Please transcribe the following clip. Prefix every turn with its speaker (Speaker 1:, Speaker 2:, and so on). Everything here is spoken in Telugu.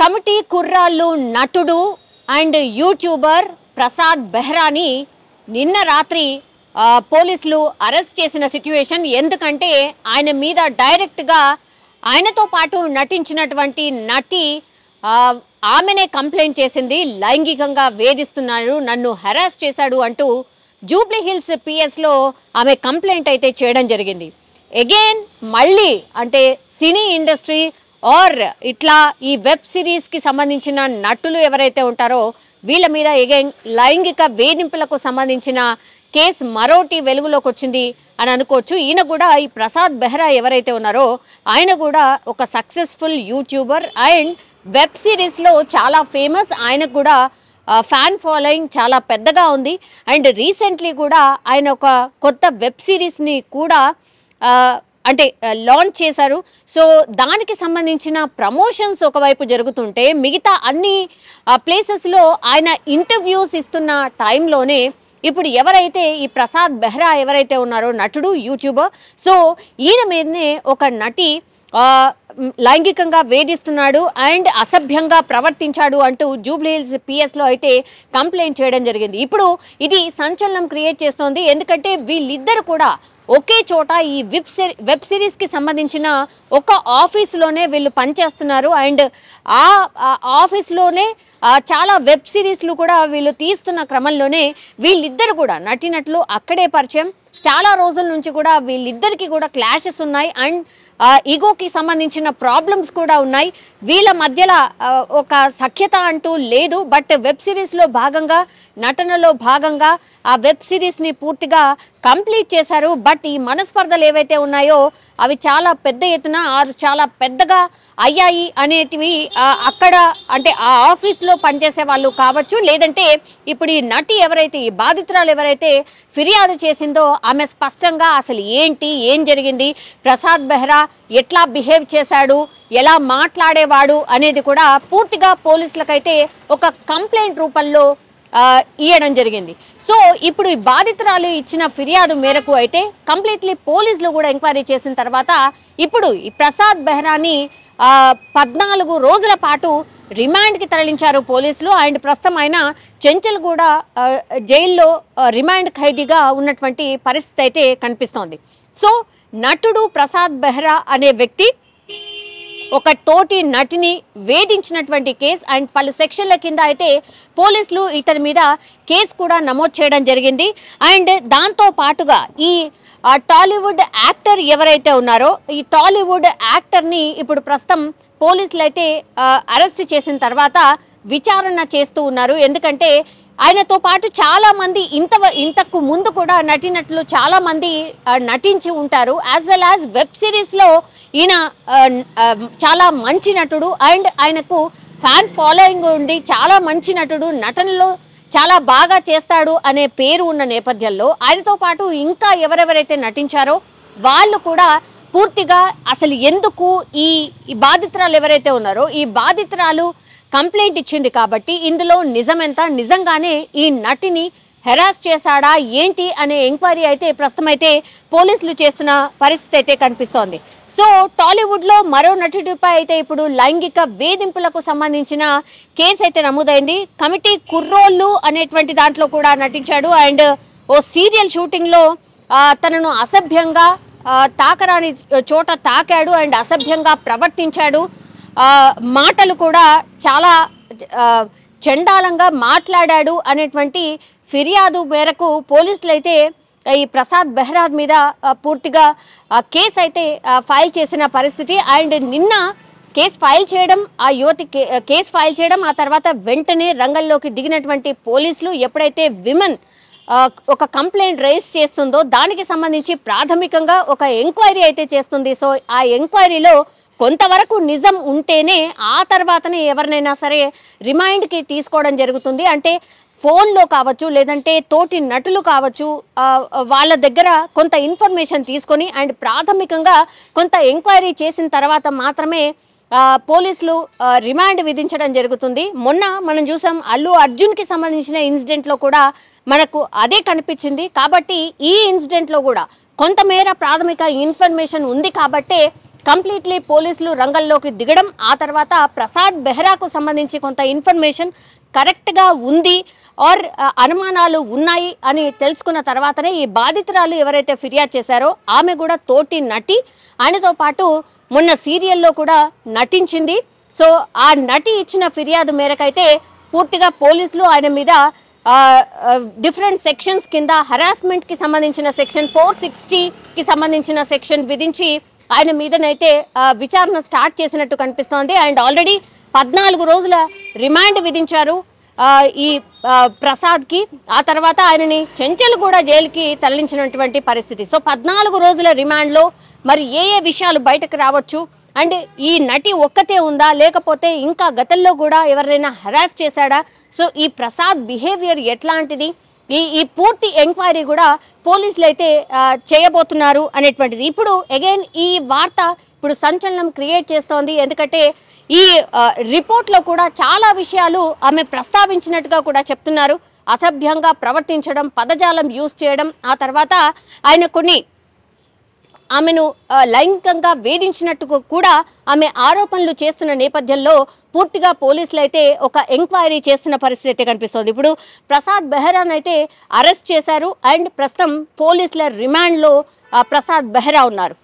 Speaker 1: కమిటీ కుర్రాళ్ళు నటుడు అండ్ యూట్యూబర్ ప్రసాద్ బెహ్రాని నిన్న రాత్రి పోలీసులు అరెస్ట్ చేసిన సిట్యుయేషన్. ఎందుకంటే ఆయన మీద డైరెక్ట్గా ఆయనతో పాటు నటించినటువంటి నటి ఆమెనే కంప్లైంట్ చేసింది. లైంగికంగా వేధిస్తున్నాడు, నన్ను హెరాస్ చేశాడు అంటూ జూబ్లీ హిల్స్ పిఎస్లో ఆమె కంప్లైంట్ అయితే చేయడం జరిగింది. అగైన్ మళ్ళీ అంటే సినీ ఇండస్ట్రీ ఆర్ ఇట్లా ఈ వెబ్ సిరీస్కి సంబంధించిన నటులు ఎవరైతే ఉంటారో వీళ్ళ మీద అగైన్ లైంగిక వేధింపులకు సంబంధించిన కేసు మరోటి వెలుగులోకి వచ్చింది అని అనుకోవచ్చు. ఈయన కూడా ఈ ప్రసాద్ బెహ్రా ఎవరైతే ఉన్నారో ఆయన కూడా ఒక సక్సెస్ఫుల్ యూట్యూబర్ అండ్ వెబ్ సిరీస్లో చాలా ఫేమస్. ఆయనకు కూడా ఫ్యాన్ ఫాలోయింగ్ చాలా పెద్దగా ఉంది. అండ్ రీసెంట్లీ కూడా ఆయన ఒక కొత్త వెబ్ సిరీస్ని కూడా అంటే లాంచ్ చేశారు. సో దానికి సంబంధించిన ప్రమోషన్స్ ఒకవైపు జరుగుతుంటే మిగతా అన్ని ప్లేసెస్లో ఆయన ఇంటర్వ్యూస్ ఇస్తున్న టైంలోనే ఇప్పుడు ఎవరైతే ఈ ప్రసాద్ బెహ్రా ఎవరైతే ఉన్నారో నటుడు యూట్యూబర్, సో ఈయన మీదనే ఒక నటి లైంగికంగా వేధిస్తున్నాడు అండ్ అసభ్యంగా ప్రవర్తించాడు అంటూ జూబ్లీ హిల్స్ పిఎస్లో అయితే కంప్లైంట్ చేయడం జరిగింది. ఇప్పుడు ఇది సంచలనం క్రియేట్ చేస్తోంది. ఎందుకంటే వీళ్ళిద్దరు కూడా ఒకే చోట ఈ వెబ్ సిరీస్కి సంబంధించిన ఒక ఆఫీస్లోనే వీళ్ళు పనిచేస్తున్నారు. అండ్ ఆ ఆఫీస్లోనే చాలా వెబ్ సిరీస్లు కూడా వీళ్ళు తీస్తున్న క్రమంలోనే వీళ్ళిద్దరు కూడా నటినట్లు అక్కడే పరిచయం. చాలా రోజుల నుంచి కూడా వీళ్ళిద్దరికి కూడా క్లాషెస్ ఉన్నాయి అండ్ ఈగోకి సంబంధించిన ప్రాబ్లమ్స్ కూడా ఉన్నాయి. వీళ్ళ మధ్యలో ఒక సఖ్యత అంటూ లేదు. బట్ వెబ్ సిరీస్లో భాగంగా నటనలో భాగంగా ఆ వెబ్ సిరీస్ని పూర్తిగా కంప్లీట్ చేశారు. బట్ ఈ మనస్పర్ధలు ఏవైతే ఉన్నాయో అవి చాలా పెద్ద ఎత్తున చాలా పెద్దగా అయ్యాయి అనేటివి అక్కడ అంటే ఆ ఆఫీస్లో పనిచేసే వాళ్ళు కావచ్చు, లేదంటే ఇప్పుడు ఈ నటి ఎవరైతే ఈ బాధితురాలు ఎవరైతే ఫిర్యాదు చేసిందో ఆమె స్పష్టంగా అసలు ఏం జరిగింది, ప్రసాద్ బెహ్రా ఎట్లా బిహేవ్ చేశాడు, ఎలా మాట్లాడేవాడు అనేది కూడా పూర్తిగా పోలీసులకైతే ఒక కంప్లైంట్ రూపంలో ఇవ్వడం జరిగింది. సో ఇప్పుడు ఈ బాధితురాలు ఇచ్చిన ఫిర్యాదు మేరకు అయితే కంప్లీట్లీ పోలీసులు కూడా ఎంక్వైరీ చేసిన తర్వాత ఇప్పుడు ఈ ప్రసాద్ బెహ్రాని 14 రోజుల పాటు రిమాండ్కి తరలించారు పోలీసులు. అండ్ ప్రస్తుతం ఆయన చెంచల్గూడ జైల్లో రిమాండ్ ఖైదీగా ఉన్నటువంటి పరిస్థితి అయితే కనిపిస్తోంది. సో నటుడు ప్రసాద్ బెహ్రా అనే వ్యక్తి ఒక తోటి నటిని వేధించినటువంటి కేసు అండ్ పలు సెక్షన్ల కింద అయితే పోలీసులు ఇతని మీద కేసు కూడా నమోదు చేయడం జరిగింది. అండ్ దాంతో పాటుగా ఈ టాలీవుడ్ యాక్టర్ ఎవరైతే ఉన్నారో ఈ టాలీవుడ్ యాక్టర్ని ఇప్పుడు ప్రస్తుతం పోలీసులు అయితే అరెస్ట్ చేసిన తర్వాత విచారణ చేస్తూ ఉన్నారు. ఎందుకంటే ఆయనతో పాటు చాలా మంది ఇంతకు ముందు కూడా నటినట్లు చాలా మంది నటించి ఉంటారు. యాజ్ వెల్ యాజ్ వెబ్ సిరీస్లో ఈయన చాలా మంచి నటుడు అండ్ ఆయనకు ఫ్యాన్ ఫాలోయింగ్ ఉండి చాలా మంచి నటుడు, నటనలో చాలా బాగా చేస్తాడు అనే పేరు ఉన్న నేపథ్యంలో ఆయనతో పాటు ఇంకా ఎవరెవరైతే నటించారో వాళ్ళు కూడా పూర్తిగా అసలు ఎందుకు ఈ బాధితురాలు ఎవరైతే ఉన్నారో ఈ బాధితురాలు కంప్లైంట్ ఇచ్చింది కాబట్టి ఇందులో నిజమెంత, నిజంగానే ఈ నటిని హెరాస్ చేశాడా ఏంటి అనే ఎంక్వైరీ అయితే ప్రస్తుతం అయితే పోలీసులు చేస్తున్న పరిస్థితి అయితే కనిపిస్తోంది. సో టాలీవుడ్లో మరో నటుడిపై అయితే ఇప్పుడు లైంగిక వేధింపులకు సంబంధించిన కేసు అయితే నమోదైంది. కమిటీ కుర్రోళ్ళు అనేటువంటి దాంట్లో కూడా నటించాడు అండ్ ఓ సీరియల్ షూటింగ్లో తనను అసభ్యంగా తాకరాని చోట తాకాడు అండ్ అసభ్యంగా ప్రవర్తించాడు. మాటలు కూడా చాలా చండాలంగా మాట్లాడాడు అనేటువంటి ఫిర్యాదు మేరకు పోలీసులు అయితే ఈ ప్రసాద్ బెహ్రా మీద పూర్తిగా కేసు అయితే ఫైల్ చేసిన పరిస్థితి. అండ్ నిన్న కేసు ఫైల్ చేయడం, ఆ యువతి కేసు ఫైల్ చేయడం, ఆ తర్వాత వెంటనే రంగంలోకి దిగినటువంటి పోలీసులు ఎప్పుడైతే విమెన్ ఒక కంప్లైంట్ రైజ్ చేస్తుందో దానికి సంబంధించి ప్రాథమికంగా ఒక ఎంక్వైరీ అయితే చేస్తుంది. సో ఆ ఎంక్వైరీలో కొంతవరకు నిజం ఉంటేనే ఆ తర్వాతనే ఎవరినైనా సరే రిమైండ్కి తీసుకోవడం జరుగుతుంది. అంటే ఫోన్లో కావచ్చు, లేదంటే తోటి నటులు కావచ్చు, వాళ్ళ దగ్గర కొంత ఇన్ఫర్మేషన్ తీసుకొని అండ్ ప్రాథమికంగా కొంత ఎంక్వైరీ చేసిన తర్వాత మాత్రమే పోలీసులు రిమాండ్ విధించడం జరుగుతుంది. మొన్న మనం చూసాం అల్లు అర్జున్కి సంబంధించిన ఇన్సిడెంట్లో కూడా మనకు అదే కనిపించింది. కాబట్టి ఈ ఇన్సిడెంట్లో కూడా కొంతమేర ప్రాథమిక ఇన్ఫర్మేషన్ ఉంది కాబట్టే కంప్లీట్లీ పోలీసులు రంగంలోకి దిగడం, ఆ తర్వాత ప్రసాద్ బెహ్రాకు సంబంధించి కొంత ఇన్ఫర్మేషన్ కరెక్ట్గా ఉంది ఆర్ అనుమానాలు ఉన్నాయి అని తెలుసుకున్న తర్వాతనే ఈ బాధితురాలు ఎవరైతే ఫిర్యాదు చేశారో ఆమె కూడా తోటి నటి, ఆయనతో పాటు మొన్న సీరియల్లో కూడా నటించింది. సో ఆ నటి ఇచ్చిన ఫిర్యాదు మేరకైతే పూర్తిగా పోలీసులు ఆయన మీద డిఫరెంట్ సెక్షన్స్ కింద హరాస్మెంట్కి సంబంధించిన సెక్షన్ 460కి సంబంధించిన సెక్షన్ విధించి ఆయన మీదనైతే విచారణ స్టార్ట్ చేసినట్టు కనిపిస్తోంది. అండ్ ఆల్రెడీ 14 రోజుల రిమాండ్ విధించారు ఈ ప్రసాద్కి. ఆ తర్వాత ఆయనని చెంచల్గూడ జైలుకి తరలించినటువంటి పరిస్థితి. సో 14 రోజుల రిమాండ్లో మరి ఏ విషయాలు బయటకు రావచ్చు, అండ్ ఈ నటి ఒక్కతే ఉందా లేకపోతే ఇంకా గతంలో కూడా ఎవరైనా హరాస్ చేశాడా, సో ఈ ప్రసాద్ బిహేవియర్ ఎట్లాంటిది, ఈ పూర్తి ఎంక్వైరీ కూడా పోలీసులు అయితే చేయబోతున్నారు అనేటువంటిది. ఇప్పుడు అగైన్ ఈ వార్త ఇప్పుడు సంచలనం క్రియేట్ చేస్తోంది. ఎందుకంటే ఈ రిపోర్ట్లో కూడా చాలా విషయాలు ఆమె ప్రస్తావించినట్టుగా కూడా చెప్తున్నారు. అసభ్యంగా ప్రవర్తించడం, పదజాలం యూజ్ చేయడం, ఆ తర్వాత ఆయన ఆమెను లైంగికంగా వేధించినట్టు కూడా ఆమె ఆరోపణలు చేస్తున్న నేపథ్యంలో పూర్తిగా పోలీసులు అయితే ఒక ఎంక్వైరీ చేస్తున్న పరిస్థితి కనిపిస్తోంది. ఇప్పుడు ప్రసాద్ బెహ్రాను అయితే అరెస్ట్ చేశారు అండ్ ప్రస్తుతం పోలీసుల రిమాండ్లో ప్రసాద్ బెహ్రా ఉన్నారు.